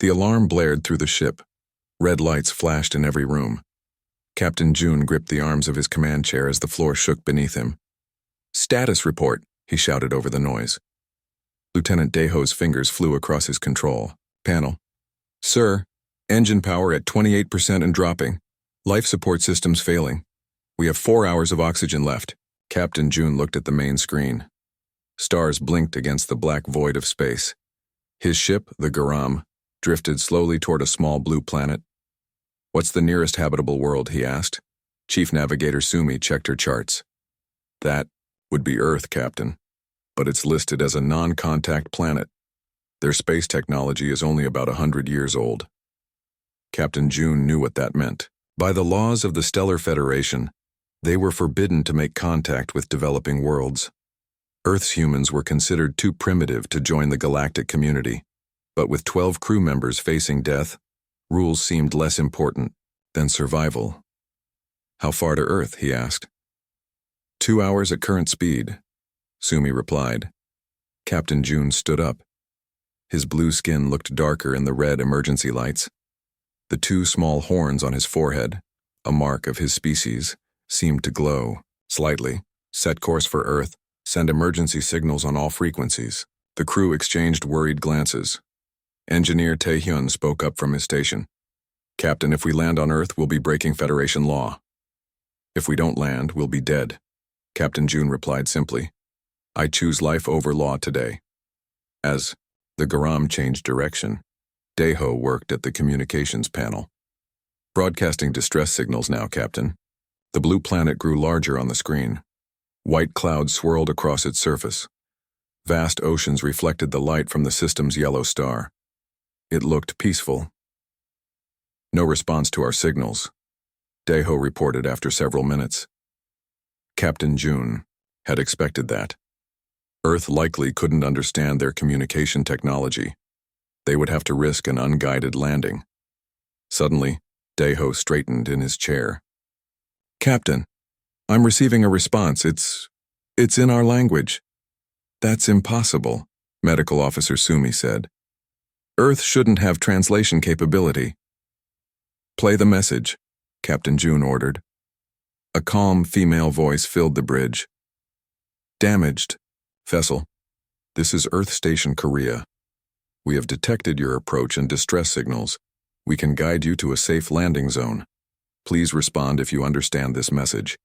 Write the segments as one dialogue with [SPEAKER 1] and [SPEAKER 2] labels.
[SPEAKER 1] The alarm blared through the ship. Red lights flashed in every room. Captain June gripped the arms of his command chair as the floor shook beneath him. "Status report," he shouted over the noise. Lieutenant Deho's fingers flew across his control panel. "Sir, engine power at 28% and dropping. Life support systems failing. We have 4 hours of oxygen left." Captain June looked at the main screen. Stars blinked against the black void of space. His ship, the Garam, drifted slowly toward a small blue planet. "What's the nearest habitable world?" he asked. Chief Navigator Sumi checked her charts. "That would be Earth, Captain, but it's listed as a non-contact planet. Their space technology is only about 100 years old." Captain June knew what that meant. By the laws of the Stellar Federation, they were forbidden to make contact with developing worlds. Earth's humans were considered too primitive to join the galactic community, but with 12 crew members facing death, rules seemed less important than survival. "How far to Earth?" he asked. 2 hours at current speed," Sumi replied. Captain June stood up. His blue skin looked darker in the red emergency lights. The 2 small horns on his forehead, a mark of his species, seemed to glow slightly. "Set course for Earth. Send emergency signals on all frequencies." The crew exchanged worried glances. Engineer Tae-hyun spoke up from his station. "Captain, if we land on Earth, we'll be breaking Federation law. If we don't land, we'll be dead." Captain June replied simply, "I choose life over law today." As the Garam changed direction, Deho worked at the communications panel. "Broadcasting distress signals now, Captain." The blue planet grew larger on the screen. White clouds swirled across its surface. Vast oceans reflected the light from the system's yellow star. It looked peaceful. "No response to our signals," Deho reported after several minutes. Captain June had expected that. Earth likely couldn't understand their communication technology. They would have to risk an unguided landing. Suddenly, Deho straightened in his chair. "Captain, I'm receiving a response. It's in our language." "That's impossible," Medical Officer Sumi said. "Earth shouldn't have translation capability." "Play the message," Captain June ordered. A calm female voice filled the bridge. "Damaged, vessel. This is Earth Station Korea. We have detected your approach and distress signals. We can guide you to a safe landing zone. Please respond if you understand this message."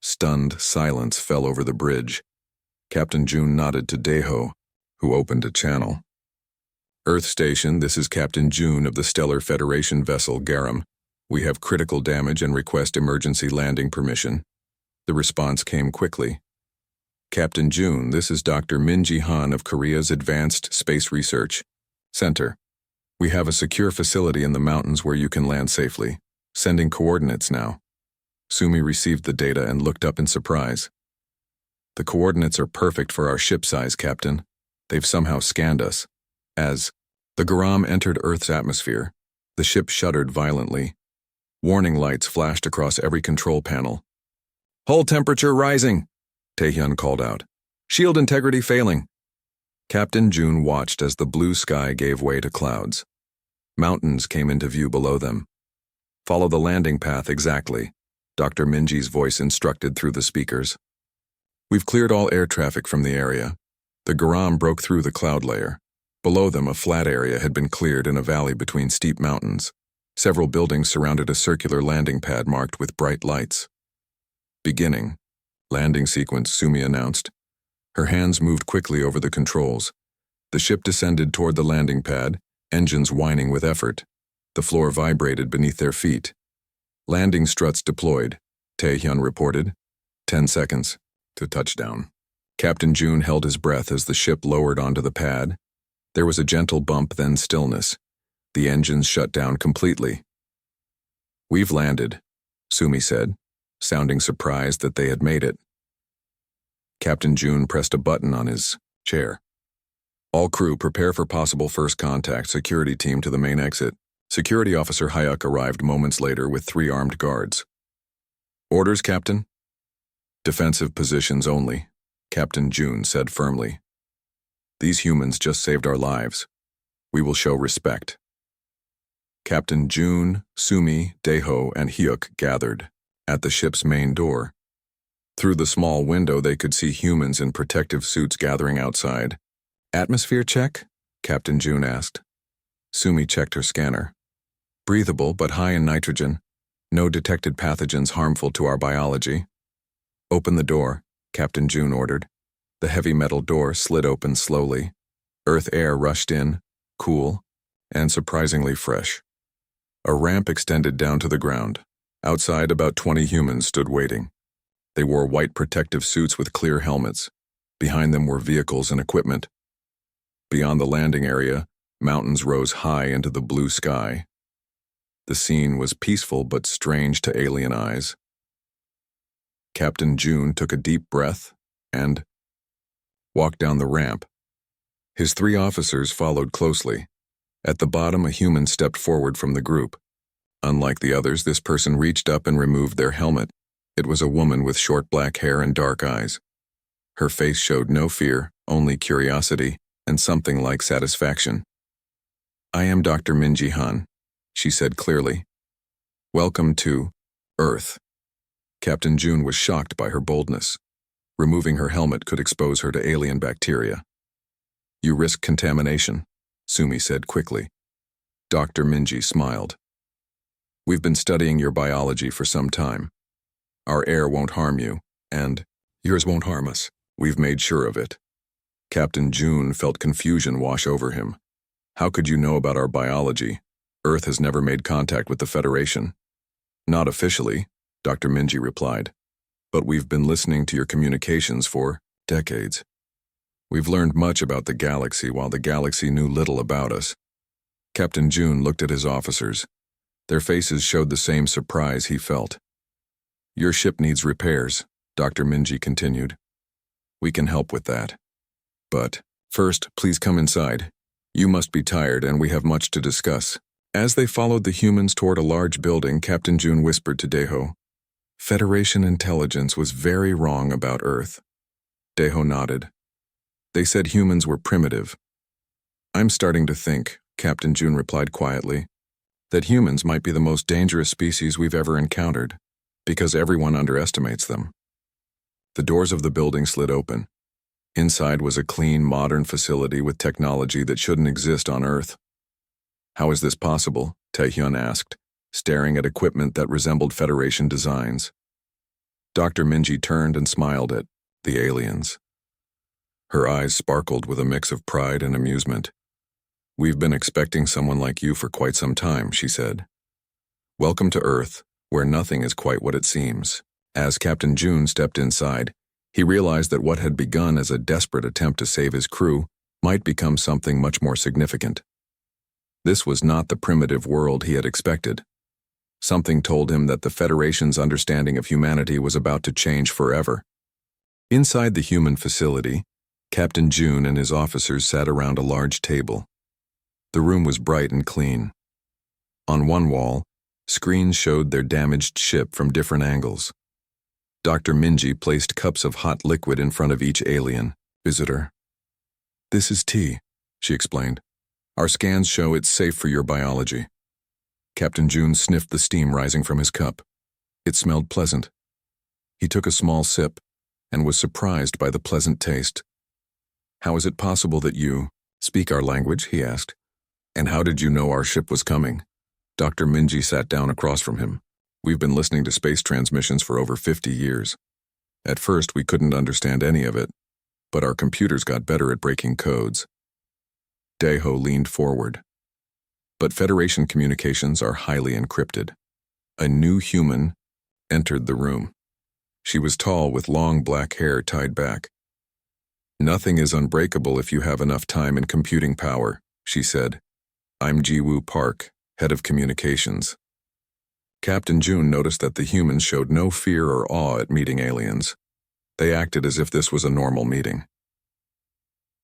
[SPEAKER 1] Stunned silence fell over the bridge. Captain June nodded to Deho, who opened a channel. "Earth Station, this is Captain June of the Stellar Federation vessel Garam. We have critical damage and request emergency landing permission." The response came quickly. "Captain June, this is Dr. Min-ji Han of Korea's Advanced Space Research Center. We have a secure facility in the mountains where you can land safely. Sending coordinates now." Sumi received the data and looked up in surprise. "The coordinates are perfect for our ship size, Captain. They've somehow scanned us." As the Garam entered Earth's atmosphere, the ship shuddered violently. Warning lights flashed across every control panel. "Hull temperature rising," Tae-hyun called out. "Shield integrity failing." Captain June watched as the blue sky gave way to clouds. Mountains came into view below them. "Follow the landing path exactly," Dr. Minji's voice instructed through the speakers. "We've cleared all air traffic from the area." The Garam broke through the cloud layer. Below them, a flat area had been cleared in a valley between steep mountains. Several buildings surrounded a circular landing pad marked with bright lights. "Beginning landing sequence," Sumi announced. Her hands moved quickly over the controls. The ship descended toward the landing pad, engines whining with effort. The floor vibrated beneath their feet. "Landing struts deployed," Tae-hyun reported. 10 seconds to touchdown. Captain June held his breath as the ship lowered onto the pad. There was a gentle bump, then stillness. The engines shut down completely. "We've landed," Sumi said, sounding surprised that they had made it. Captain June pressed a button on his chair. "All crew prepare for possible first contact. Security team to the main exit." Security Officer Hyuk arrived moments later with 3 armed guards. "Orders, Captain?" "Defensive positions only," Captain June said firmly. "These humans just saved our lives. We will show respect. Captain June, Sumi, Daeho, and Hyuk gathered at the ship's main door. Through the small window, they could see humans in protective suits gathering outside. "Atmosphere check?" Captain June asked. Sumi checked her scanner. "Breathable, but high in nitrogen. No detected pathogens harmful to our biology." "Open the door," Captain June ordered. The heavy metal door slid open slowly. Earth air rushed in, cool, and surprisingly fresh. A ramp extended down to the ground. Outside, about 20 humans stood waiting. They wore white protective suits with clear helmets. Behind them were vehicles and equipment. Beyond the landing area, mountains rose high into the blue sky. The scene was peaceful but strange to alien eyes. Captain June took a deep breath and walked down the ramp. His 3 officers followed closely. At the bottom, a human stepped forward from the group. Unlike the others, this person reached up and removed their helmet. It was a woman with short black hair and dark eyes. Her face showed no fear, only curiosity, and something like satisfaction. "I am Dr. Minji Han," she said clearly. "Welcome to Earth." Captain June was shocked by her boldness. Removing her helmet could expose her to alien bacteria. "You risk contamination," Sumi said quickly. Dr. Minji smiled. "We've been studying your biology for some time. Our air won't harm you, and yours won't harm us. We've made sure of it." Captain June felt confusion wash over him. "How could you know about our biology? Earth has never made contact with the Federation." "Not officially," Dr. Minji replied. "But we've been listening to your communications for decades. We've learned much about the galaxy while the galaxy knew little about us." Captain June looked at his officers. Their faces showed the same surprise he felt. "Your ship needs repairs," Dr. Minji continued. "We can help with that. But first, please come inside. You must be tired and we have much to discuss." As they followed the humans toward a large building, Captain June whispered to Daeho, "Federation intelligence was very wrong about Earth." Daeho nodded. "They said humans were primitive." "I'm starting to think," Captain June replied quietly, "that humans might be the most dangerous species we've ever encountered, because everyone underestimates them." The doors of the building slid open. Inside was a clean, modern facility with technology that shouldn't exist on Earth. "How is this possible?" Taehyun asked, staring at equipment that resembled Federation designs. Dr. Minji turned and smiled at the aliens. Her eyes sparkled with a mix of pride and amusement. "We've been expecting someone like you for quite some time," she said. "Welcome to Earth, where nothing is quite what it seems." As Captain June stepped inside, he realized that what had begun as a desperate attempt to save his crew might become something much more significant. This was not the primitive world he had expected. Something told him that the Federation's understanding of humanity was about to change forever. Inside the human facility, Captain June and his officers sat around a large table. The room was bright and clean. On one wall, screens showed their damaged ship from different angles. Dr. Minji placed cups of hot liquid in front of each alien visitor. "This is tea," she explained. "Our scans show it's safe for your biology." Captain June sniffed the steam rising from his cup. It smelled pleasant. He took a small sip and was surprised by the pleasant taste. "How is it possible that you speak our language?" he asked. "And how did you know our ship was coming?" Dr. Minji sat down across from him. "We've been listening to space transmissions for over 50 years. At first, we couldn't understand any of it, but our computers got better at breaking codes." Daeho leaned forward. "But Federation communications are highly encrypted." A new human entered the room. She was tall with long black hair tied back. "Nothing is unbreakable if you have enough time and computing power," she said. "I'm Jiwoo Park, head of communications." Captain June noticed that the humans showed no fear or awe at meeting aliens. They acted as if this was a normal meeting.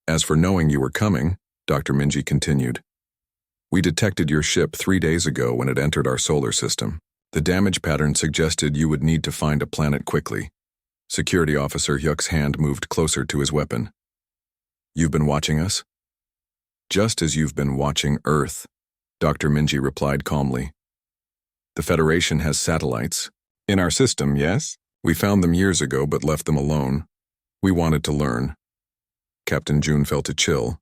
[SPEAKER 1] "As for knowing you were coming," Dr. Minji continued, "we detected your ship 3 days ago when it entered our solar system. The damage pattern suggested you would need to find a planet quickly." Security Officer Hyuk's hand moved closer to his weapon. "You've been watching us?" Just as you've been watching Earth, Dr. Minji replied calmly. The Federation has satellites. In our system, yes? We found them years ago but left them alone. We wanted to learn. Captain June felt a chill.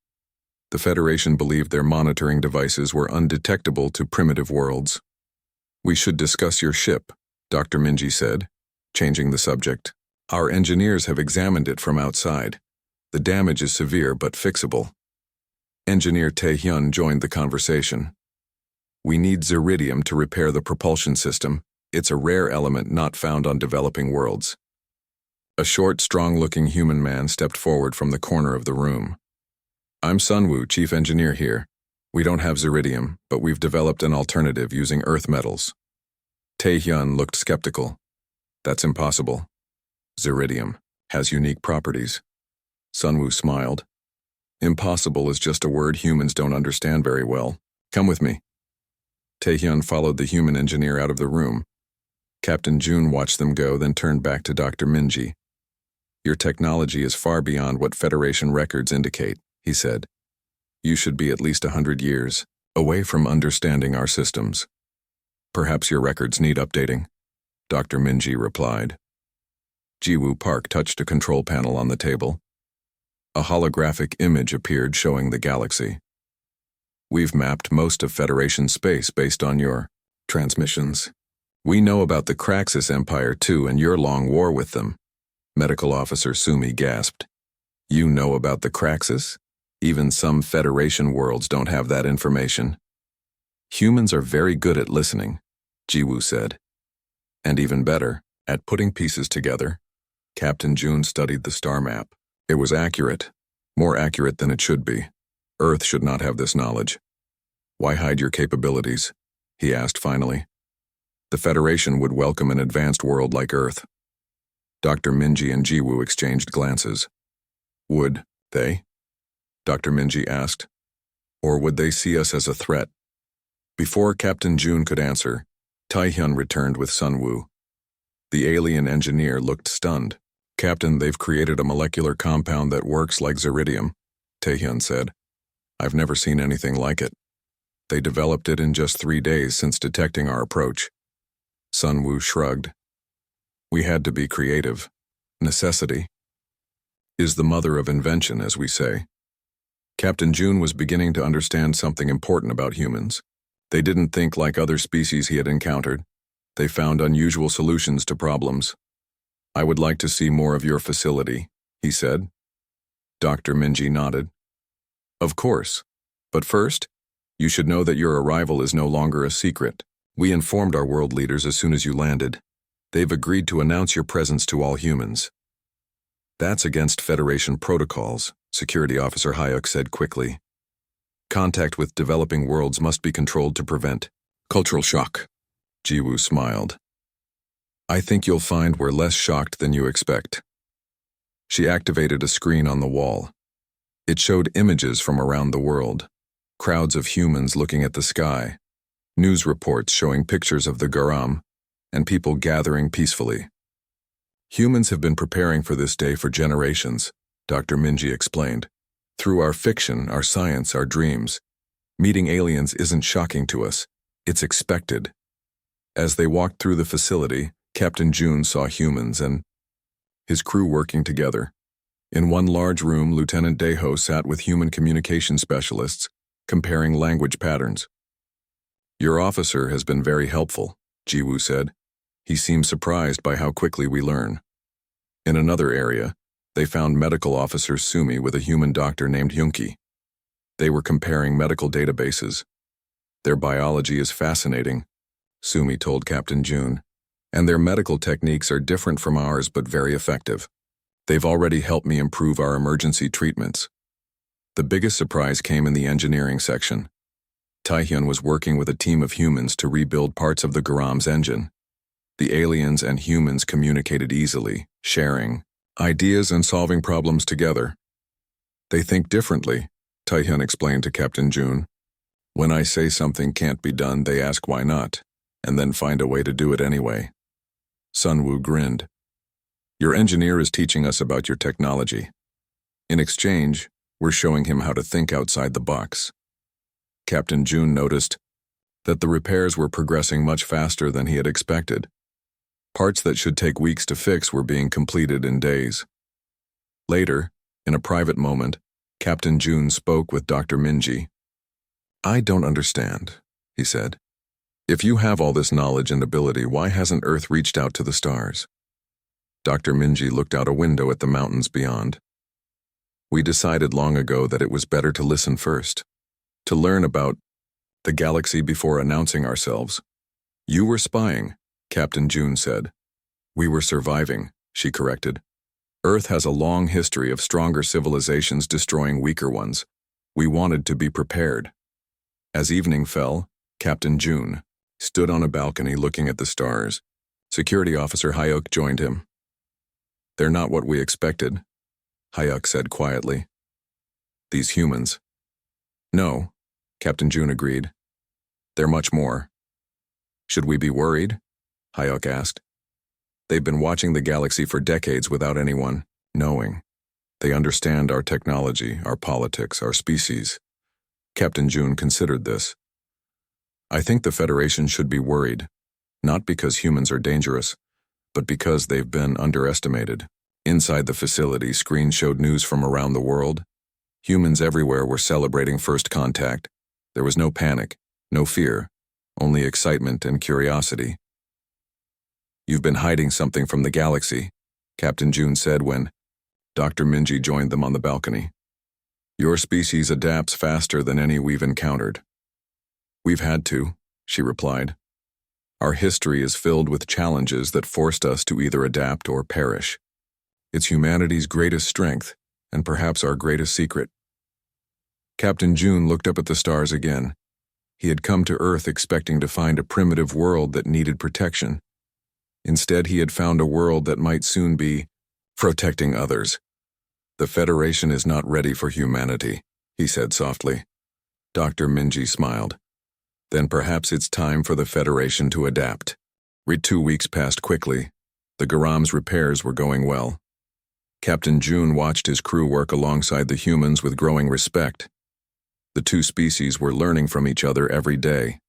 [SPEAKER 1] The Federation believed their monitoring devices were undetectable to primitive worlds. We should discuss your ship, Dr. Minji said, changing the subject. Our engineers have examined it from outside. The damage is severe but fixable. Engineer Tae-hyun joined the conversation. We need Ziridium to repair the propulsion system. It's a rare element not found on developing worlds. A short, strong-looking human man stepped forward from the corner of the room. I'm Sunwoo, chief engineer here. We don't have Ziridium, but we've developed an alternative using earth metals. Tae-hyun looked skeptical. That's impossible. Ziridium has unique properties. Sunwoo smiled. Impossible is just a word humans don't understand very well. Come with me. Tae-hyun followed the human engineer out of the room. Captain June watched them go, then turned back to Dr. Minji. Your technology is far beyond what Federation records indicate, he said. You should be at least 100 years away from understanding our systems. Perhaps your records need updating, Dr. Minji replied. Jiwoo Park touched a control panel on the table. A holographic image appeared showing the galaxy. We've mapped most of Federation space based on your transmissions. We know about the Kraxis Empire too and your long war with them. Medical Officer Sumi gasped. You know about the Kraxis? Even some Federation worlds don't have that information. Humans are very good at listening, Jiwoo said. And even better, at putting pieces together. Captain June studied the star map. It was accurate, more accurate than it should be. Earth should not have this knowledge. Why hide your capabilities? He asked finally. The Federation would welcome an advanced world like Earth. Dr. Minji and Jiwoo exchanged glances. Would they? Dr. Minji asked. Or would they see us as a threat? Before Captain June could answer, Tae-hyun returned with Sunwoo. The alien engineer looked stunned. Captain, they've created a molecular compound that works like Ziridium, Tae-hyun said. I've never seen anything like it. They developed it in just 3 days since detecting our approach. Sunwoo shrugged. We had to be creative. Necessity is the mother of invention, as we say. Captain June was beginning to understand something important about humans. They didn't think like other species he had encountered. They found unusual solutions to problems. I would like to see more of your facility, he said. Dr. Minji nodded. Of course. But first, you should know that your arrival is no longer a secret. We informed our world leaders as soon as you landed. They've agreed to announce your presence to all humans. That's against Federation protocols, Security Officer Hyuk said quickly. Contact with developing worlds must be controlled to prevent cultural shock. Jiwoo smiled. I think you'll find we're less shocked than you expect. She activated a screen on the wall. It showed images from around the world, crowds of humans looking at the sky, news reports showing pictures of the Garam, and people gathering peacefully. Humans have been preparing for this day for generations, Dr. Minji explained. Through our fiction, our science, our dreams, meeting aliens isn't shocking to us, it's expected. As they walked through the facility, Captain June saw humans and his crew working together. In one large room, Lieutenant Daeho sat with human communication specialists, comparing language patterns. Your officer has been very helpful, Jiwoo said. He seemed surprised by how quickly we learn. In another area, they found Medical Officer Sumi with a human doctor named Hyunki. They were comparing medical databases. Their biology is fascinating, Sumi told Captain June, and their medical techniques are different from ours but very effective. They've already helped me improve our emergency treatments. The biggest surprise came in the engineering section. Tae-hyun was working with a team of humans to rebuild parts of the Garam's engine. The aliens and humans communicated easily, sharing ideas and solving problems together. They think differently, Tae-hyun explained to Captain June. When I say something can't be done, they ask why not, and then find a way to do it anyway. Sunwoo grinned. Your engineer is teaching us about your technology. In exchange, We're showing him how to think outside the box. Captain June noticed that the repairs were progressing much faster than he had expected. Parts that should take weeks to fix were being completed in days. Later, in a private moment, Captain June spoke with Dr. Minji. "I don't understand," he said. "If you have all this knowledge and ability, why hasn't Earth reached out to the stars?" Dr. Minji looked out a window at the mountains beyond. "We decided long ago that it was better to listen first, to learn about the galaxy before announcing ourselves." "You were spying," Captain June said. "We were surviving," she corrected. "Earth has a long history of stronger civilizations destroying weaker ones. We wanted to be prepared." As evening fell, Captain June stood on a balcony looking at the stars. Security Officer Hyuk joined him. "They're not what we expected," Hyuk said quietly. "These humans." "No," Captain June agreed. "They're much more." "Should we be worried?" Hyuk asked. "They've been watching the galaxy for decades without anyone knowing. They understand our technology, our politics, our species." Captain June considered this. "I think the Federation should be worried, not because humans are dangerous, but because they've been underestimated." Inside the facility, screens showed news from around the world. Humans everywhere were celebrating first contact. There was no panic, no fear, only excitement and curiosity. "You've been hiding something from the galaxy," Captain June said when Dr. Minji joined them on the balcony. "Your species adapts faster than any we've encountered." "We've had to," she replied. "Our history is filled with challenges that forced us to either adapt or perish. It's humanity's greatest strength, and perhaps our greatest secret." Captain June looked up at the stars again. He had come to Earth expecting to find a primitive world that needed protection. Instead, he had found a world that might soon be protecting others. "The Federation is not ready for humanity," he said softly. Dr. Minji smiled. "Then perhaps it's time for the Federation to adapt." 2 weeks passed quickly. The Garam's repairs were going well. Captain June watched his crew work alongside the humans with growing respect. The two species were learning from each other every day.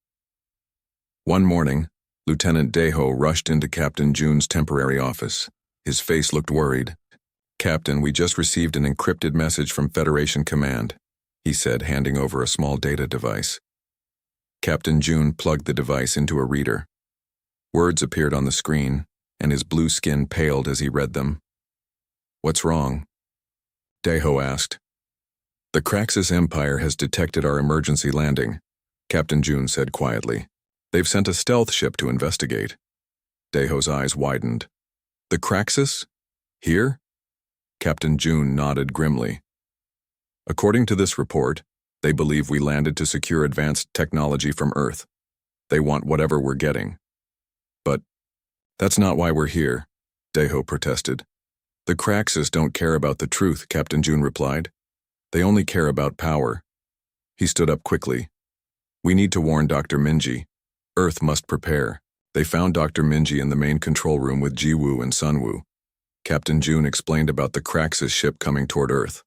[SPEAKER 1] One morning, Lieutenant Daeho rushed into Captain June's temporary office. His face looked worried. "Captain, we just received an encrypted message from Federation Command," he said, handing over a small data device. Captain June plugged the device into a reader. Words appeared on the screen, and his blue skin paled as he read them. "What's wrong?" Daeho asked. "The Kraxus Empire has detected our emergency landing," Captain June said quietly. "They've sent a stealth ship to investigate." Daeho's eyes widened. "The Kraxus? Here?" Captain June nodded grimly. "According to this report, they believe we landed to secure advanced technology from Earth. They want whatever we're getting." "But that's not why we're here," Daeho protested. "The Kraxus don't care about the truth," Captain June replied. "They only care about power." He stood up quickly. "We need to warn Dr. Minji. Earth must prepare." They found Dr. Minji in the main control room with Jiwoo and Sunwoo. Captain June explained about the Kraxus ship coming toward Earth.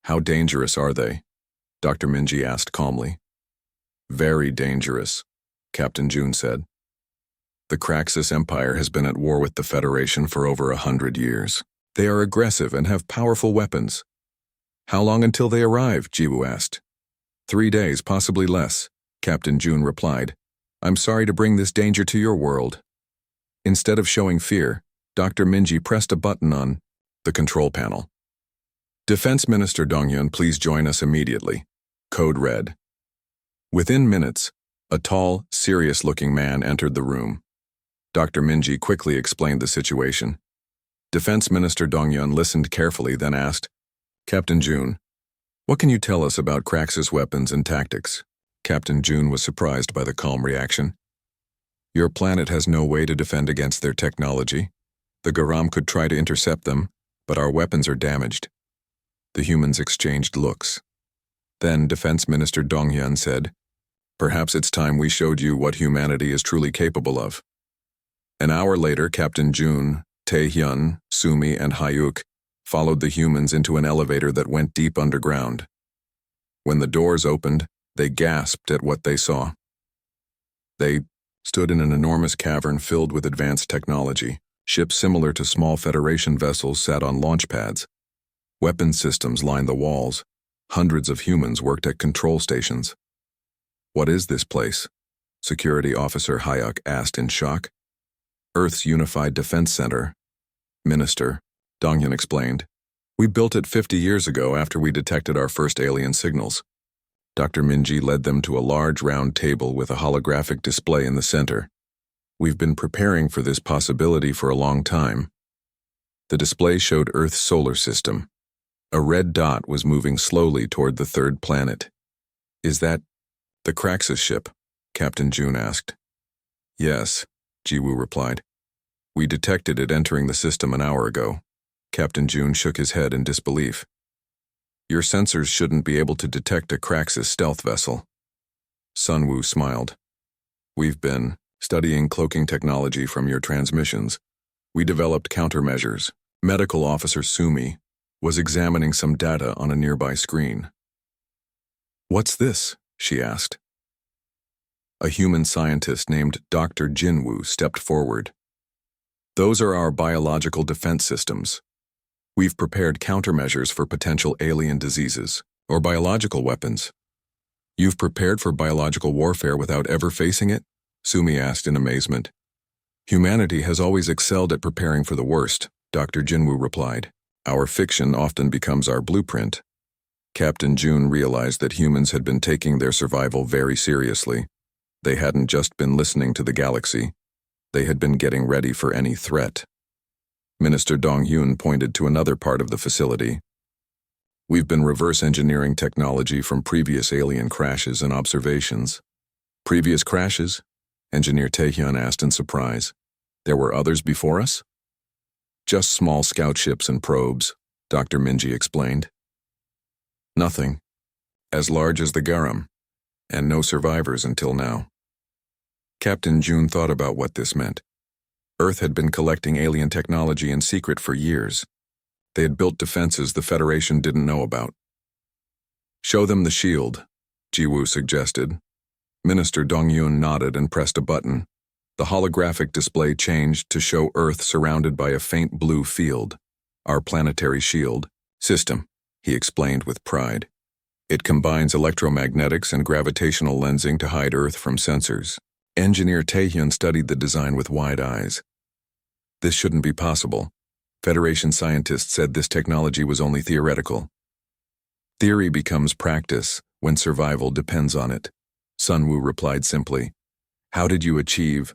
[SPEAKER 1] "How dangerous are they?" Dr. Minji asked calmly. "Very dangerous," Captain June said. "The Kraxus Empire has been at war with the Federation for over 100 years. They are aggressive and have powerful weapons." "How long until they arrive?" Jiwoo asked. 3 days, possibly less," Captain June replied. "I'm sorry to bring this danger to your world." Instead of showing fear, Dr. Minji pressed a button on the control panel. "Defense Minister Dongyun, please join us immediately." Code red. Within minutes, a tall, serious-looking man entered the room. Dr. Minji quickly explained the situation. Defense Minister Dongyun listened carefully, then asked, "Captain June, what can you tell us about Kraxus weapons and tactics?" Captain June was surprised by the calm reaction. "Your planet has no way to defend against their technology. The Garam could try to intercept them, but our weapons are damaged." The humans exchanged looks. Then Defense Minister Dongyun said, "Perhaps it's time we showed you what humanity is truly capable of." An hour later, Captain June, Taehyun, Sumi, and Hyuk followed the humans into an elevator that went deep underground. When the doors opened, they gasped at what they saw. They stood in an enormous cavern filled with advanced technology. Ships similar to small Federation vessels sat on launch pads. Weapon systems lined the walls. Hundreds of humans worked at control stations. "What is this place?" Security Officer Hayek asked in shock. "Earth's Unified Defense Center," Minister Donghyun explained. "We built it 50 years ago after we detected our first alien signals." Dr. Minji led them to a large round table with a holographic display in the center. "We've been preparing for this possibility for a long time." The display showed Earth's solar system. A red dot was moving slowly toward the third planet. "Is that the Kraxus ship?" Captain June asked. "Yes," Jiwoo replied. "We detected it entering the system an hour ago." Captain June shook his head in disbelief. "Your sensors shouldn't be able to detect a Kraxus stealth vessel." Sunwoo smiled. "We've been studying cloaking technology from your transmissions. We developed countermeasures." Medical Officer Sumi was examining some data on a nearby screen. "What's this?" she asked. A human scientist named Dr. Jinwoo stepped forward. "Those are our biological defense systems. We've prepared countermeasures for potential alien diseases or biological weapons." "You've prepared for biological warfare without ever facing it?" Sumi asked in amazement. "Humanity has always excelled at preparing for the worst," Dr. Jinwoo replied. "Our fiction often becomes our blueprint." Captain June realized that humans had been taking their survival very seriously. They hadn't just been listening to the galaxy. They had been getting ready for any threat. Minister Donghyun pointed to another part of the facility. "We've been reverse engineering technology from previous alien crashes and observations." "Previous crashes?" Engineer Taehyun asked in surprise. "There were others before us?" "Just small scout ships and probes," Dr. Minji explained. "Nothing as large as the Garam, and no survivors until now." Captain June thought about what this meant. Earth had been collecting alien technology in secret for years. They had built defenses the Federation didn't know about. "Show them the shield," Jiwoo suggested. Minister Dongyun nodded and pressed a button. The holographic display changed to show Earth surrounded by a faint blue field. "Our planetary shield system," he explained with pride. "It combines electromagnetics and gravitational lensing to hide Earth from sensors." Engineer Taehyun studied the design with wide eyes. "This shouldn't be possible. Federation scientists said this technology was only theoretical." "Theory becomes practice when survival depends on it," Sunwoo replied simply. "How did you achieve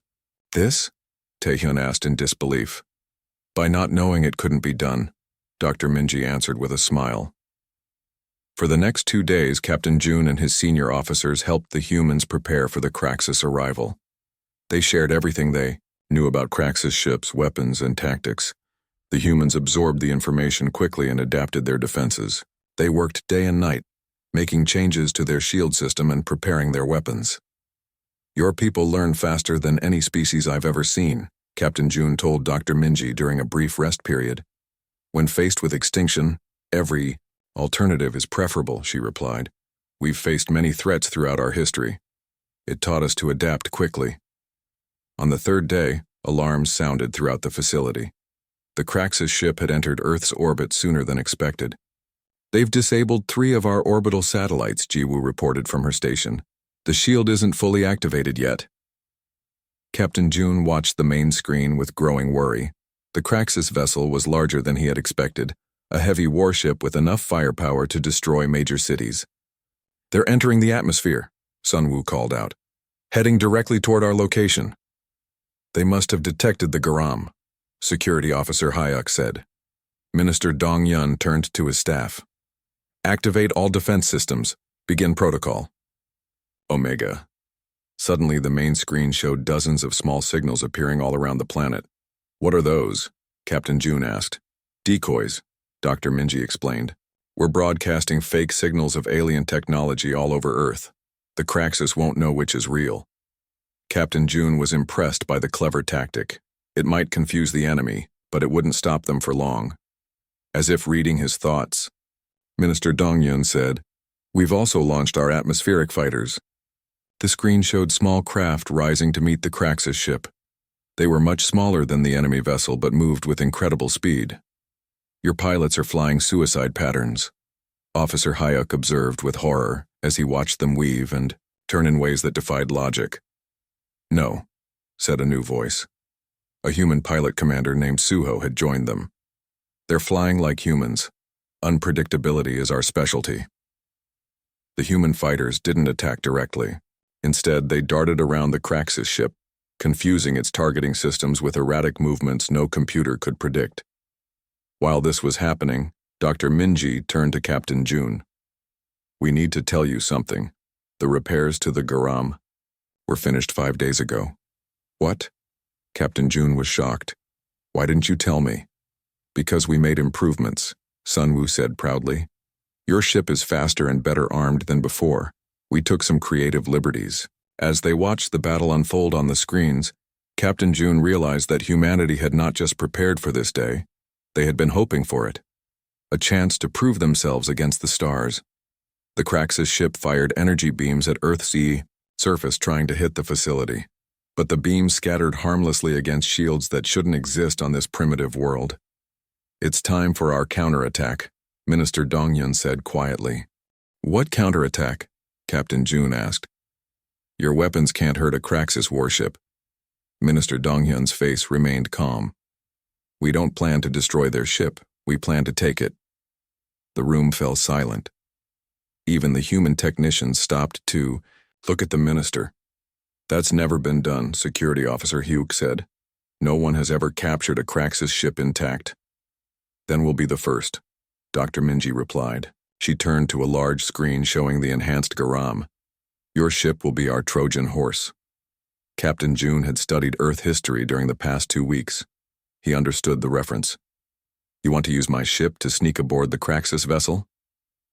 [SPEAKER 1] this?" Taehyun asked in disbelief. "By not knowing it couldn't be done," Dr. Minji answered with a smile. For the next 2 days, Captain June and his senior officers helped the humans prepare for the Kraxus arrival. They shared everything they knew about Kraxus ships, weapons, and tactics. The humans absorbed the information quickly and adapted their defenses. They worked day and night, making changes to their shield system and preparing their weapons. "Your people learn faster than any species I've ever seen," Captain June told Dr. Minji during a brief rest period. "When faced with extinction, every alternative is preferable," she replied. "We've faced many threats throughout our history. It taught us to adapt quickly." On the third day, alarms sounded throughout the facility. The Kraxus ship had entered Earth's orbit sooner than expected. "They've disabled 3 of our orbital satellites," Jiwoo reported from her station. "The shield isn't fully activated yet." Captain June watched the main screen with growing worry. The Kraxus vessel was larger than he had expected, a heavy warship with enough firepower to destroy major cities. "They're entering the atmosphere," Sunwoo called out, "heading directly toward our location." "They must have detected the Garam," Security Officer Hayek said. Minister Dong Yun turned to his staff. "Activate all defense systems. Begin protocol." Omega. Suddenly, the main screen showed dozens of small signals appearing all around the planet. "What are those?" Captain June asked. "Decoys," Dr. Minji explained. "We're broadcasting fake signals of alien technology all over Earth. The Kraxus won't know which is real." Captain June was impressed by the clever tactic. It might confuse the enemy, but it wouldn't stop them for long. As if reading his thoughts, Minister Dongyun said, "We've also launched our atmospheric fighters." The screen showed small craft rising to meet the Kraxus ship. They were much smaller than the enemy vessel but moved with incredible speed. "Your pilots are flying suicide patterns," Officer Hayek observed with horror as he watched them weave and turn in ways that defied logic. "No," said a new voice. A human pilot commander named Suho had joined them. "They're flying like humans. Unpredictability is our specialty." The human fighters didn't attack directly. Instead, they darted around the Kraxus ship, confusing its targeting systems with erratic movements no computer could predict. While this was happening, Dr. Minji turned to Captain June. "We need to tell you something. The repairs to the Garam were finished 5 days ago." "What?" Captain June was shocked. "Why didn't you tell me?" "Because we made improvements," Sunwoo said proudly. "Your ship is faster and better armed than before. We took some creative liberties." As they watched the battle unfold on the screens, Captain June realized that humanity had not just prepared for this day, they had been hoping for it. A chance to prove themselves against the stars. The Kraxus ship fired energy beams at Earth's surface trying to hit the facility. But the beams scattered harmlessly against shields that shouldn't exist on this primitive world. "It's time for our counterattack," Minister Dongyun said quietly. "What counterattack?" Captain June asked. "Your weapons can't hurt a Kraxus warship." Minister Dongyun's face remained calm. "We don't plan to destroy their ship, we plan to take it." The room fell silent. Even the human technicians stopped to look at the minister. "That's never been done," Security Officer Hugh said. "No one has ever captured a Kraxus ship intact." "Then we'll be the first," Dr. Minji replied. She turned to a large screen showing the enhanced Garam. "Your ship will be our Trojan horse." Captain June had studied Earth history during the past 2 weeks. He understood the reference. "You want to use my ship to sneak aboard the Kraxus vessel?"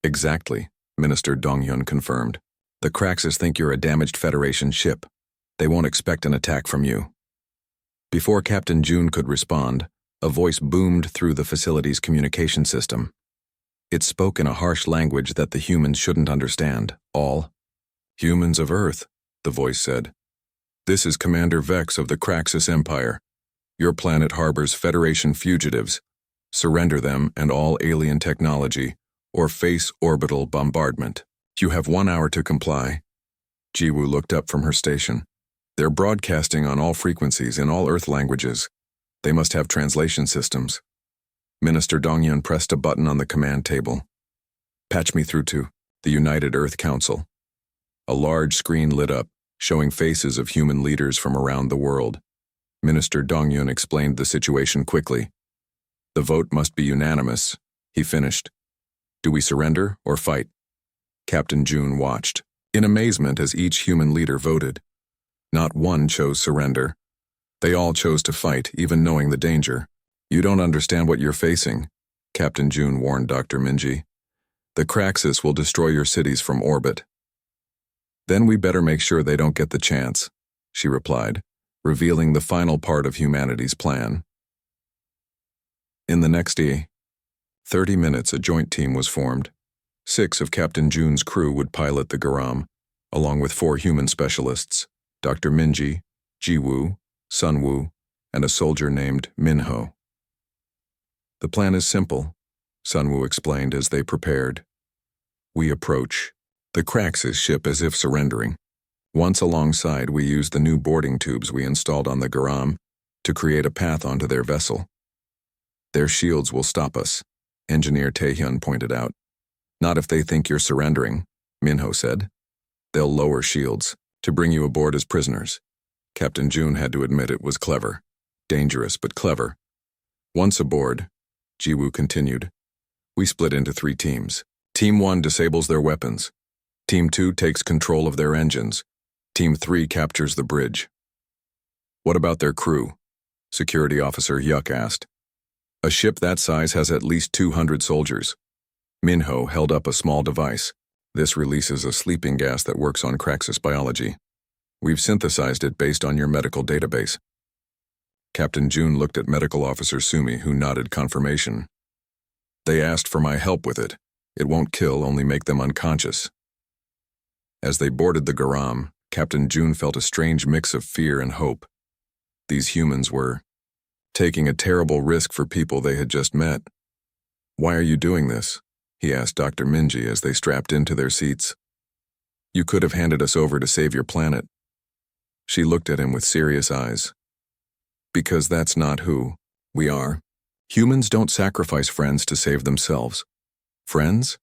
[SPEAKER 1] "Exactly," Minister Dongyun confirmed. "The Kraxus think you're a damaged Federation ship. They won't expect an attack from you." Before Captain June could respond, a voice boomed through the facility's communication system. It spoke in a harsh language that the humans shouldn't understand. "All humans of Earth," the voice said. "This is Commander Vex of the Kraxus Empire. Your planet harbors Federation fugitives. Surrender them and all alien technology, or face orbital bombardment. You have 1 hour to comply." Jiwoo looked up from her station. "They're broadcasting on all frequencies in all Earth languages. They must have translation systems." Minister Dongyun pressed a button on the command table. "Patch me through to the United Earth Council." A large screen lit up, showing faces of human leaders from around the world. Minister Dongyun explained the situation quickly. "The vote must be unanimous," he finished. "Do we surrender or fight?" Captain June watched, in amazement as each human leader voted. Not one chose surrender. They all chose to fight, even knowing the danger. "You don't understand what you're facing," Captain June warned Dr. Minji. "The Kraxus will destroy your cities from orbit." "Then we better make sure they don't get the chance," she replied, revealing the final part of humanity's plan. In the next 30 minutes, a joint team was formed. 6 of Captain June's crew would pilot the Garam, along with 4 human specialists, Dr. Minji, Jiwoo, Sunwoo, and a soldier named Minho. "The plan is simple," Sunwoo explained as they prepared. "We approach the Kraxus ship as if surrendering. Once alongside, we use the new boarding tubes we installed on the Garam to create a path onto their vessel. Their shields will stop us," Engineer Taehyun pointed out. "Not if they think you're surrendering," Minho said. "They'll lower shields to bring you aboard as prisoners." Captain June had to admit it was clever. Dangerous, but clever. "Once aboard," Jiwoo continued, "we split into 3 teams. Team 1 disables their weapons. Team 2 takes control of their engines. Team 3 captures the bridge." "What about their crew?" Security Officer Yuk asked. "A ship that size has at least 200 soldiers." Minho held up a small device. "This releases a sleeping gas that works on Kraxus biology. We've synthesized it based on your medical database." Captain June looked at Medical Officer Sumi, who nodded confirmation. They asked for my help with it. It won't kill, only make them unconscious. As they boarded the Garam, Captain June felt a strange mix of fear and hope. These humans were taking a terrible risk for people they had just met. "Why are you doing this?" he asked Dr. Minji as they strapped into their seats. "You could have handed us over to save your planet." She looked at him with serious eyes. "Because that's not who we are. Humans don't sacrifice friends to save themselves." "Friends?"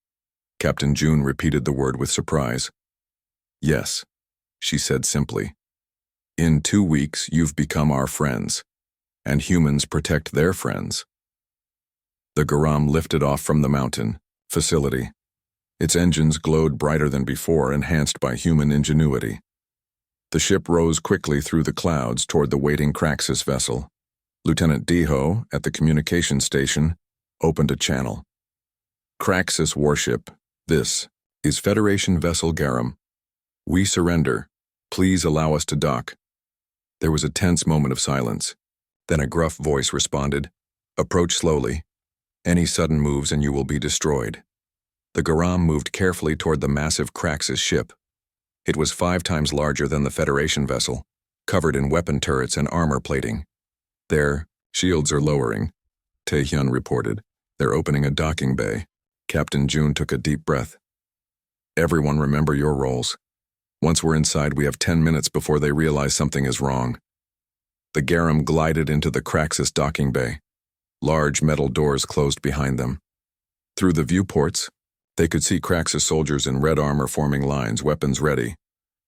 [SPEAKER 1] Captain June repeated the word with surprise. "Yes," she said simply. "In 2 weeks, you've become our friends, and humans protect their friends." The Garam lifted off from the mountain facility. Its engines glowed brighter than before, enhanced by human ingenuity. The ship rose quickly through the clouds toward the waiting Kraxus vessel. Lieutenant Deho, at the communication station, opened a channel. "Kraxus warship, this is Federation vessel Garam. We surrender. Please allow us to dock." There was a tense moment of silence. Then a gruff voice responded, "Approach slowly. Any sudden moves and you will be destroyed." The Garam moved carefully toward the massive Kraxus ship. It was 5 times larger than the Federation vessel, covered in weapon turrets and armor plating. "Their shields are lowering," Taehyun reported. "They're opening a docking bay." Captain June took a deep breath. "Everyone remember your roles. Once we're inside, we have 10 minutes before they realize something is wrong." The Garam glided into the Kraxus docking bay. Large metal doors closed behind them. Through the viewports, they could see Kraxus soldiers in red armor forming lines, weapons ready.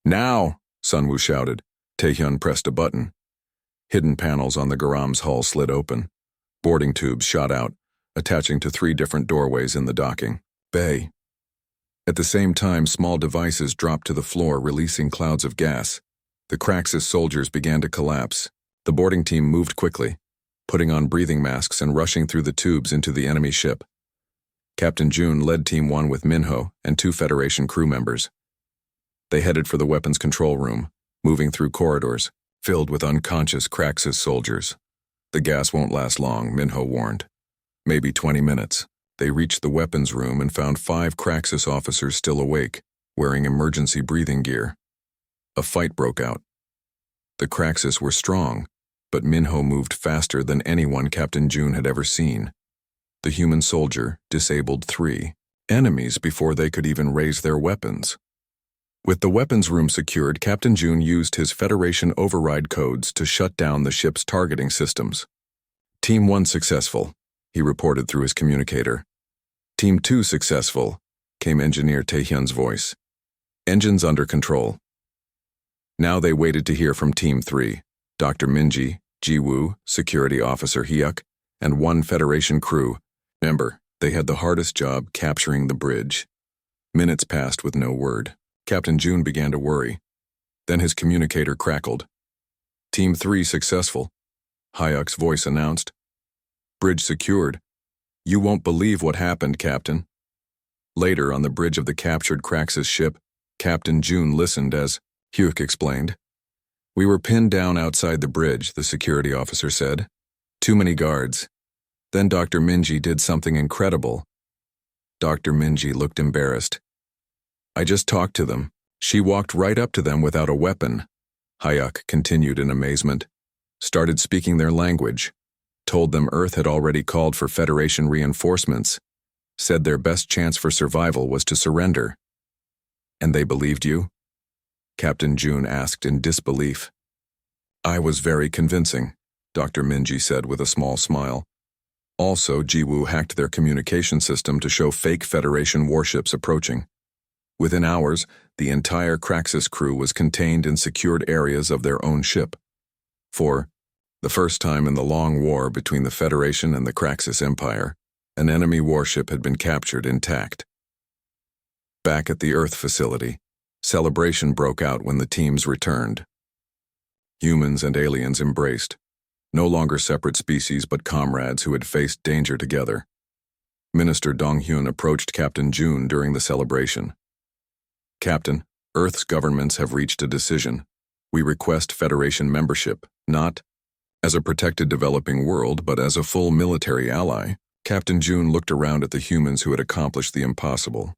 [SPEAKER 1] "Now!" Sunwoo shouted. Taehyun pressed a button. Hidden panels on the Garam's hull slid open. Boarding tubes shot out, attaching to 3 different doorways in the docking bay. At the same time, small devices dropped to the floor, releasing clouds of gas. The Kraxus soldiers began to collapse. The boarding team moved quickly, putting on breathing masks and rushing through the tubes into the enemy ship. Captain June led Team 1 with Minho and 2 Federation crew members. They headed for the weapons control room, moving through corridors filled with unconscious Kraxus soldiers. "The gas won't last long," Minho warned. "Maybe 20 minutes. They reached the weapons room and found 5 Kraxus officers still awake, wearing emergency breathing gear. A fight broke out. The Kraxus were strong, but Minho moved faster than anyone Captain June had ever seen. The human soldier disabled 3 enemies before they could even raise their weapons. With the weapons room secured, Captain June used his Federation override codes to shut down the ship's targeting systems. "Team 1 successful," he reported through his communicator. "Team 2 successful," came Engineer Taehyun's voice. "Engines under control." Now they waited to hear from Team 3, Dr. Minji, Jiwoo, Security Officer Hyuk, and 1 Federation crew member. They had the hardest job capturing the bridge. Minutes passed with no word. Captain June began to worry. Then his communicator crackled. "Team 3 successful," Hyuk's voice announced. "Bridge secured. You won't believe what happened, Captain." Later, on the bridge of the captured Kraxus ship, Captain June listened as Hyuk explained. "We were pinned down outside the bridge," the security officer said. "Too many guards. Then Dr. Minji did something incredible." Dr. Minji looked embarrassed. "I just talked to them. She walked right up to them without a weapon." Hyuk continued in amazement. "Started speaking their language. Told them Earth had already called for Federation reinforcements. Said their best chance for survival was to surrender." "And they believed you?" Captain June asked in disbelief. "I was very convincing," Dr. Minji said with a small smile. Also, Jiwoo hacked their communication system to show fake Federation warships approaching. Within hours, the entire Kraxus crew was contained in secured areas of their own ship. For the first time in the long war between the Federation and the Kraxus Empire, an enemy warship had been captured intact. Back at the Earth facility, celebration broke out when the teams returned. Humans and aliens embraced, no longer separate species but comrades who had faced danger together. Minister Dong-hyun approached Captain June during the celebration. "Captain, Earth's governments have reached a decision. We request Federation membership, not as a protected developing world, but as a full military ally. Captain June looked around at the humans who had accomplished the impossible.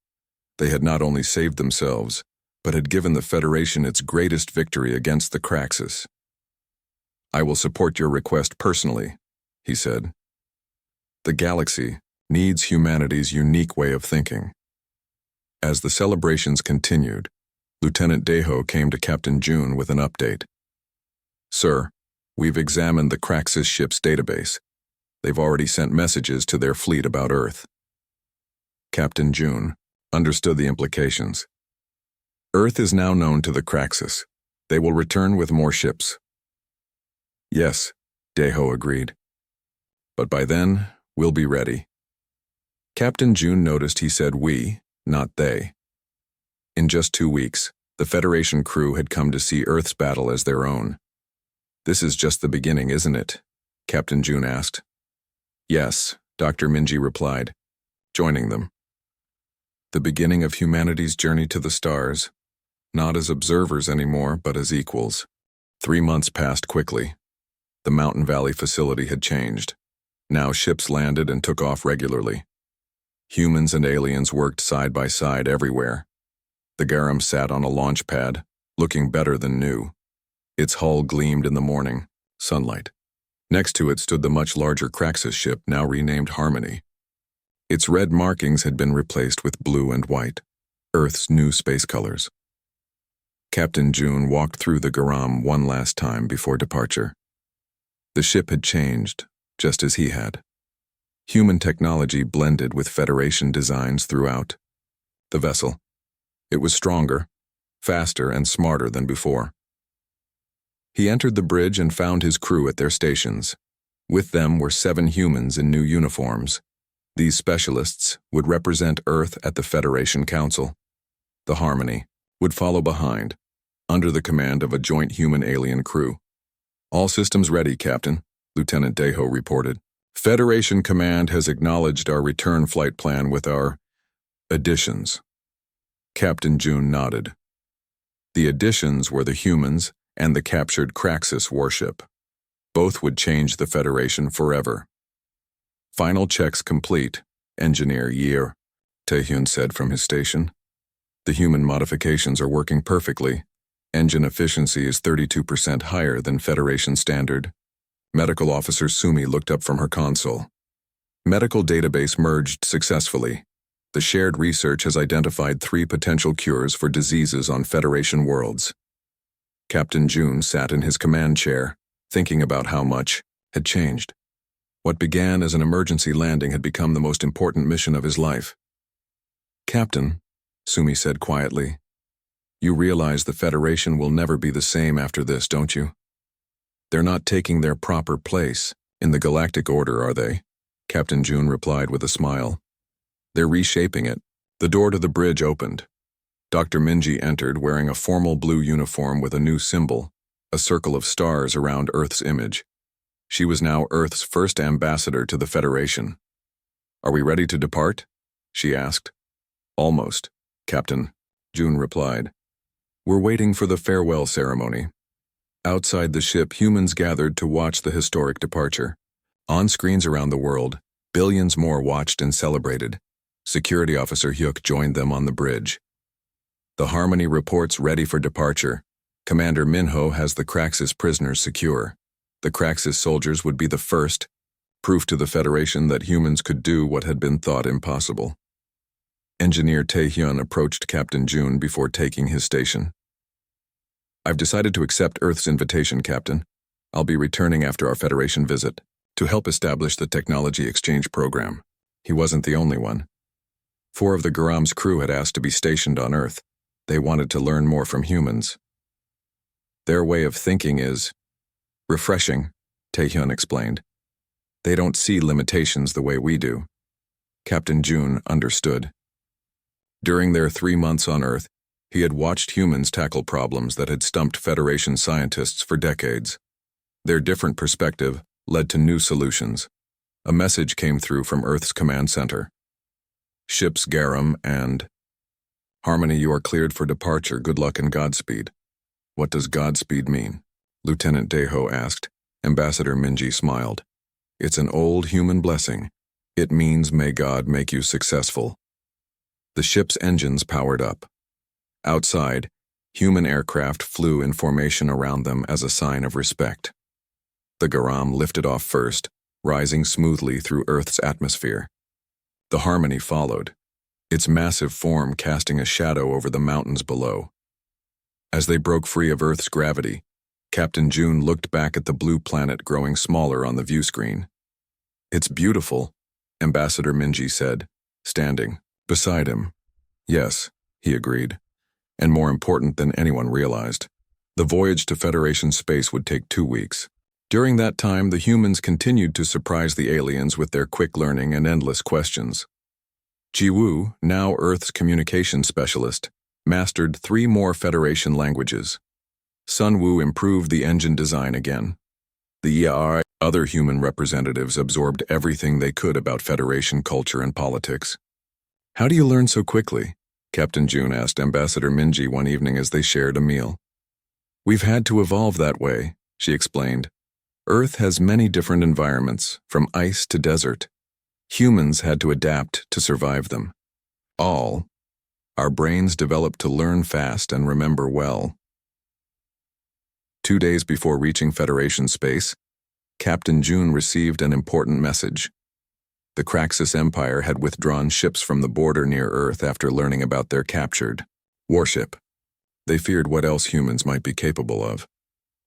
[SPEAKER 1] They had not only saved themselves, but had given the Federation its greatest victory against the Craxus. "I will support your request personally," he said. "The galaxy needs humanity's unique way of thinking." As the celebrations continued, Lieutenant Deho came to Captain June with an update. "Sir, we've examined the Craxus ship's database. They've already sent messages to their fleet about Earth." Captain June understood the implications. Earth is now known to the Craxus. They will return with more ships. "Yes," Deho agreed. "But by then, we'll be ready." Captain June noticed he said we, not they. In just 2 weeks, the Federation crew had come to see Earth's battle as their own. "This is just the beginning, isn't it?" Captain June asked. "Yes," Dr. Minji replied, joining them. "The beginning of humanity's journey to the stars, not as observers anymore, but as equals." 3 months passed quickly. The Mountain Valley facility had changed. Now ships landed and took off regularly. Humans and aliens worked side by side everywhere. The Garum sat on a launch pad, looking better than new. Its hull gleamed in the morning sunlight. Next to it stood the much larger Craxus ship, now renamed Harmony. Its red markings had been replaced with blue and white, Earth's new space colors. Captain June walked through the Garum one last time before departure. The ship had changed, just as he had. Human technology blended with Federation designs throughout. The vessel. It was stronger, faster, and smarter than before. He entered the bridge and found his crew at their stations. With them were 7 humans in new uniforms. These specialists would represent Earth at the Federation Council. The Harmony would follow behind, under the command of a joint human-alien crew. "All systems ready, Captain," Lieutenant Deho reported. "Federation Command has acknowledged our return flight plan with our additions." Captain June nodded. The additions were the humans and the captured Craxus warship. Both would change the Federation forever. "Final checks complete, Engineer Year," Taehyun said from his station. "The human modifications are working perfectly. Engine efficiency is 32% higher than Federation standard." Medical Officer Sumi looked up from her console. "Medical database merged successfully. The shared research has identified 3 potential cures for diseases on Federation worlds." Captain June sat in his command chair, thinking about how much had changed. What began as an emergency landing had become the most important mission of his life. "Captain," Sumi said quietly, "you realize the Federation will never be the same after this, don't you?" "They're not taking their proper place in the galactic order, are they?" Captain June replied with a smile. "They're reshaping it." The door to the bridge opened. Dr. Minji entered wearing a formal blue uniform with a new symbol, a circle of stars around Earth's image. She was now Earth's first ambassador to the Federation. "Are we ready to depart?" she asked. "Almost, Captain," June replied. "We're waiting for the farewell ceremony." Outside the ship, humans gathered to watch the historic departure. On screens around the world, billions more watched and celebrated. Security Officer Hyuk joined them on the bridge. "The Harmony reports ready for departure. Commander Minho has the Craxus prisoners secure. The Craxus soldiers would be the first, proof to the Federation that humans could do what had been thought impossible." Engineer Taehyun approached Captain June before taking his station. "I've decided to accept Earth's invitation, Captain. I'll be returning after our Federation visit to help establish the technology exchange program." He wasn't the only one. 4 of the Garam's crew had asked to be stationed on Earth. They wanted to learn more from humans. "Their way of thinking is refreshing," Taehyun explained. "They don't see limitations the way we do." Captain June understood. During their 3 months on Earth, he had watched humans tackle problems that had stumped Federation scientists for decades. Their different perspective led to new solutions. A message came through from Earth's command center. "Ships Garum and Harmony, you are cleared for departure. Good luck and Godspeed." "What does Godspeed mean?" Lieutenant Deho asked. Ambassador Minji smiled. "It's an old human blessing. It means may God make you successful. The ship's engines powered up. Outside, human aircraft flew in formation around them as a sign of respect. The Garam lifted off first, rising smoothly through Earth's atmosphere. The Harmony followed, its massive form casting a shadow over the mountains below. As they broke free of Earth's gravity, Captain June looked back at the blue planet growing smaller on the view screen. "It's beautiful," Ambassador Minji said, standing beside him. "Yes," he agreed. And more important than anyone realized, the voyage to Federation space would take 2 weeks. During that time, the humans continued to surprise the aliens with their quick learning and endless questions. Jiwoo, now Earth's communication specialist, mastered 3 more Federation languages. Sunwoo improved the engine design again. The other human representatives absorbed everything they could about Federation culture and politics. "How do you learn so quickly?" Captain June asked Ambassador Minji one evening as they shared a meal. "We've had to evolve that way," she explained. "Earth has many different environments, from ice to desert. Humans had to adapt to survive them. Our brains developed to learn fast and remember well." 2 days before reaching Federation space, Captain June received an important message. The Craxus Empire had withdrawn ships from the border near Earth after learning about their captured warship. They feared what else humans might be capable of.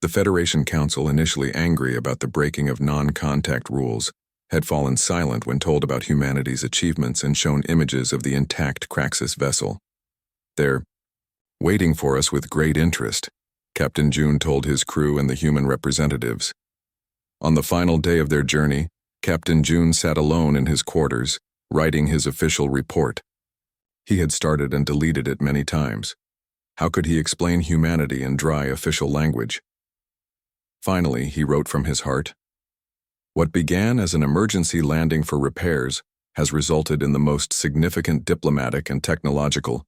[SPEAKER 1] The Federation Council, initially angry about the breaking of non-contact rules, had fallen silent when told about humanity's achievements and shown images of the intact Craxus vessel. "They're waiting for us with great interest," Captain June told his crew and the human representatives. On the final day of their journey, Captain June sat alone in his quarters, writing his official report. He had started and deleted it many times. How could he explain humanity in dry official language? Finally, he wrote from his heart. "What began as an emergency landing for repairs has resulted in the most significant diplomatic and technological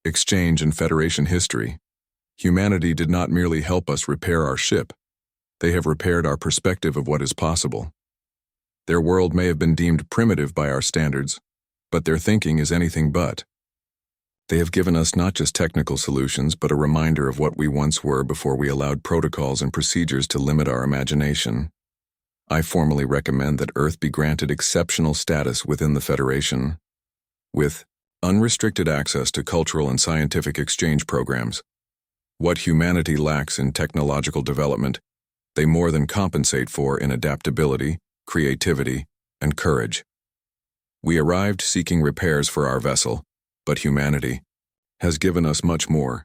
[SPEAKER 1] exchange in Federation history. Humanity did not merely help us repair our ship. They have repaired our perspective of what is possible. Their world may have been deemed primitive by our standards, but their thinking is anything but. They have given us not just technical solutions, but a reminder of what we once were before we allowed protocols and procedures to limit our imagination. I formally recommend that Earth be granted exceptional status within the Federation, with unrestricted access to cultural and scientific exchange programs. What humanity lacks in technological development, they more than compensate for in adaptability, creativity, and courage. We arrived seeking repairs for our vessel, but humanity has given us much more.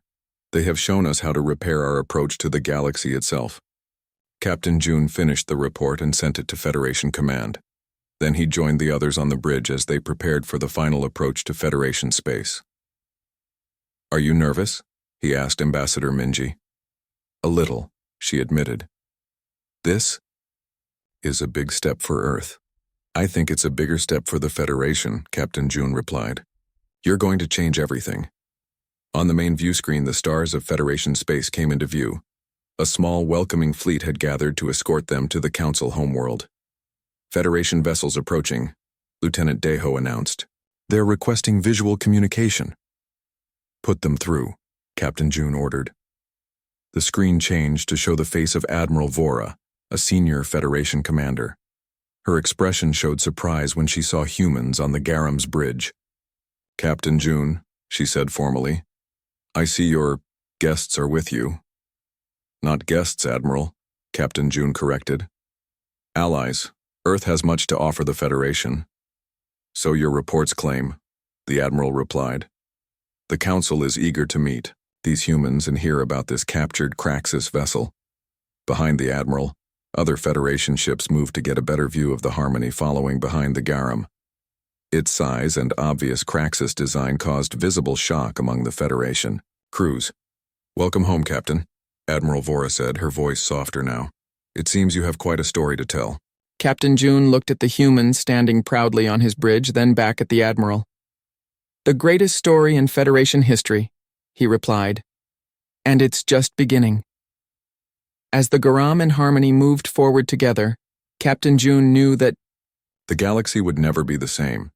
[SPEAKER 1] They have shown us how to repair our approach to the galaxy itself." Captain June finished the report and sent it to Federation Command. Then he joined the others on the bridge as they prepared for the final approach to Federation space. "Are you nervous?" he asked Ambassador Minji. "A little," she admitted. "This is a big step for Earth." "I think it's a bigger step for the Federation," Captain June replied. "You're going to change everything." On the main view screen, the stars of Federation space came into view. A small, welcoming fleet had gathered to escort them to the Council homeworld. "Federation vessels approaching," Lieutenant Deho announced. "They're requesting visual communication." "Put them through," Captain June ordered. The screen changed to show the face of Admiral Vora, a senior Federation commander. Her expression showed surprise when she saw humans on the Garam's bridge. "Captain June," she said formally, "I see your guests are with you." "Not guests, Admiral," Captain June corrected. "Allies. Earth has much to offer the Federation." "So your reports claim," the Admiral replied. "The Council is eager to meet these humans and hear about this captured Craxus vessel." Behind the Admiral, other Federation ships moved to get a better view of the Harmony following behind the Garam. Its size and obvious Craxus design caused visible shock among the Federation crews. "Welcome home, Captain," Admiral Vora said, her voice softer now. "It seems you have quite a story to tell."
[SPEAKER 2] Captain June looked at the humans standing proudly on his bridge, then back at the Admiral. "The greatest story in Federation history," he replied. "And it's just beginning." As the Garam and Harmony moved forward together, Captain June knew that
[SPEAKER 1] The galaxy would never be the same.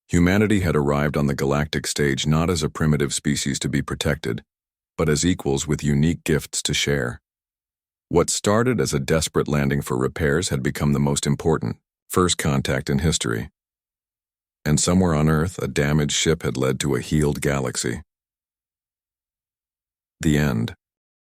[SPEAKER 1] Humanity had arrived on the galactic stage not as a primitive species to be protected, but as equals with unique gifts to share. What started as a desperate landing for repairs had become the most important, first contact in history. And somewhere on Earth, a damaged ship had led to a healed galaxy. The end.